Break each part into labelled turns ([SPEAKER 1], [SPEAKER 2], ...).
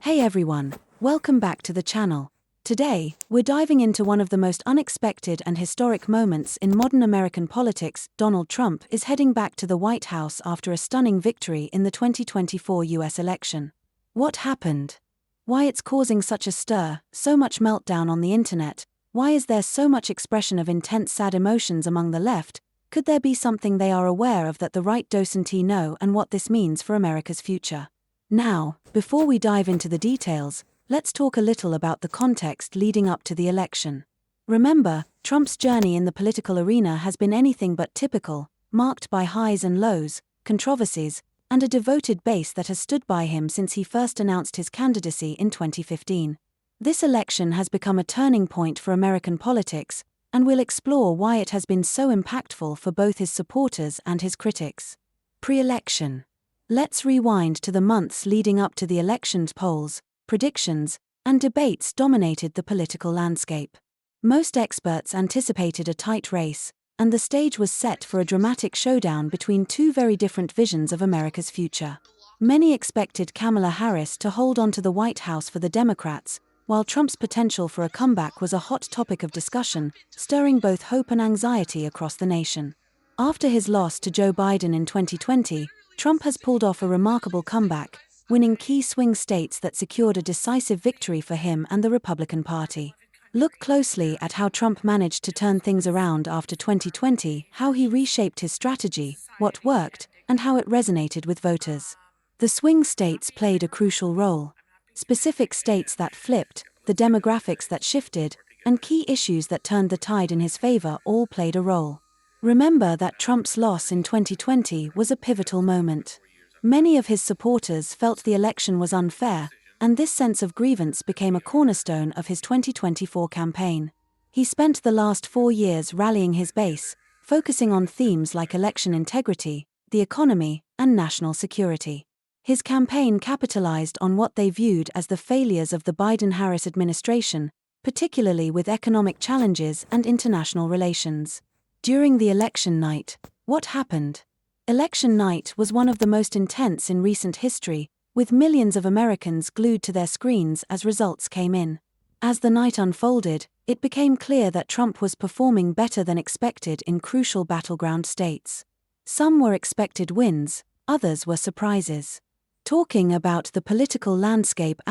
[SPEAKER 1] Hey everyone, welcome back to the channel. Today, we're diving into one of the most unexpected and historic moments in modern American politics. Donald Trump is heading back to the White House after a stunning victory in the 2024 US election. What happened? Why it's causing such a stir, so much meltdown on the internet? Why is there so much expression of intense sad emotions among the left? Could there be something they are aware of that the right doesn't know, and what this means for America's future? Now, before we dive into the details, let's talk a little about the context leading up to the election. Remember, Trump's journey in the political arena has been anything but typical, marked by highs and lows, controversies, and a devoted base that has stood by him since he first announced his candidacy in 2015. This election has become a turning point for American politics, and we'll explore why it has been so impactful for both his supporters and his critics. Pre-election. Let's rewind to the months leading up to the election's polls, predictions, and debates dominated the political landscape. Most experts anticipated a tight race, and the stage was set for a dramatic showdown between two very different visions of America's future. Many expected Kamala Harris to hold on to the White House for the Democrats, while Trump's potential for a comeback was a hot topic of discussion, stirring both hope and anxiety across the nation. After his loss to Joe Biden in 2020, Trump has pulled off a remarkable comeback, winning key swing states that secured a decisive victory for him and the Republican Party. Look closely at how Trump managed to turn things around after 2020, how he reshaped his strategy, what worked, and how it resonated with voters. The swing states played a crucial role. Specific states that flipped, the demographics that shifted, and key issues that turned the tide in his favor all played a role. Remember that Trump's loss in 2020 was a pivotal moment. Many of his supporters felt the election was unfair, and this sense of grievance became a cornerstone of his 2024 campaign. He spent the last 4 years rallying his base, focusing on themes like election integrity, the economy, and national security. His campaign capitalized on what they viewed as the failures of the Biden-Harris administration, particularly with economic challenges and international relations. During the election night, what happened? Election night was one of the most intense in recent history, with millions of Americans glued to their screens as results came in. As the night unfolded, it became clear that Trump was performing better than expected in crucial battleground states. Some were expected wins, others were surprises. Talking about the political landscape ***.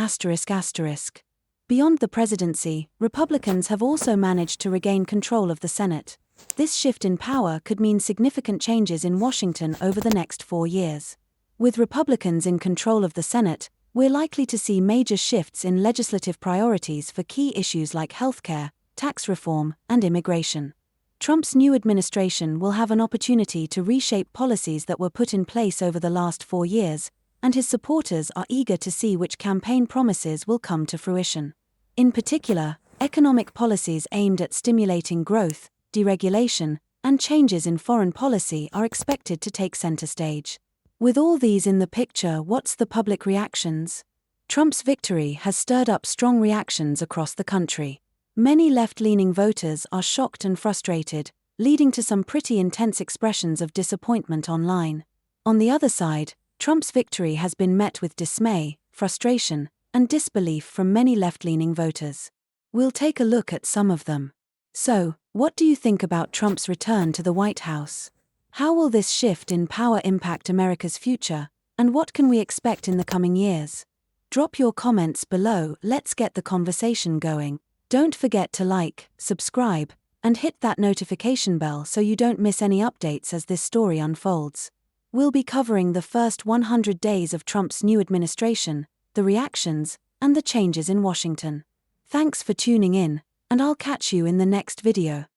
[SPEAKER 1] Beyond the presidency, Republicans have also managed to regain control of the Senate. This shift in power could mean significant changes in Washington over the next 4 years. With Republicans in control of the Senate, we're likely to see major shifts in legislative priorities for key issues like healthcare, tax reform, and immigration. Trump's new administration will have an opportunity to reshape policies that were put in place over the last 4 years, and his supporters are eager to see which campaign promises will come to fruition. In particular, economic policies aimed at stimulating growth, deregulation, and changes in foreign policy are expected to take center stage. With all these in the picture, what's the public reactions? Trump's victory has stirred up strong reactions across the country. Many left-leaning voters are shocked and frustrated, leading to some pretty intense expressions of disappointment online. On the other side, Trump's victory has been met with dismay, frustration, and disbelief from many left-leaning voters. We'll take a look at some of them. So, what do you think about Trump's return to the White House? How will this shift in power impact America's future, and what can we expect in the coming years? Drop your comments below, let's get the conversation going. Don't forget to like, subscribe, and hit that notification bell so you don't miss any updates as this story unfolds. We'll be covering the first 100 days of Trump's new administration, the reactions, and the changes in Washington. Thanks for tuning in, and I'll catch you in the next video.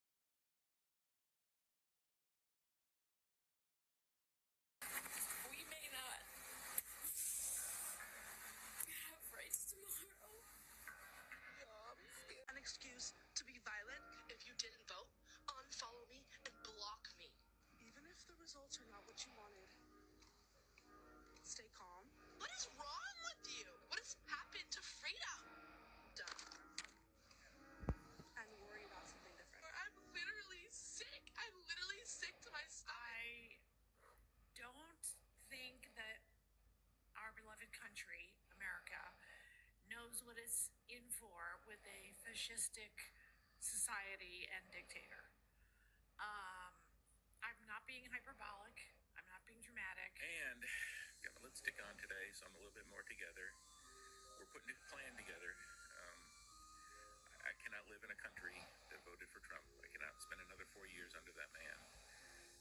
[SPEAKER 2] We may not have rights tomorrow.
[SPEAKER 3] An excuse to be violent. If you didn't vote, unfollow me and block me. Even if the results are not what you wanted, stay calm. What is wrong with you? What has happened to freedom? Done. And worry about something different. I'm
[SPEAKER 4] fascistic society and dictator. I'm not being hyperbolic. I'm not being dramatic.
[SPEAKER 5] And got my lipstick on today, so I'm a little bit more together. We're putting a plan together. I cannot live in a country that voted for Trump. I cannot spend another 4 years under that man.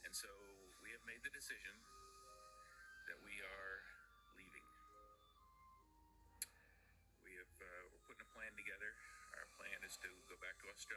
[SPEAKER 5] And so we have made the decision that we are leaving. We're putting a plan together. Our plan is to go back to Australia.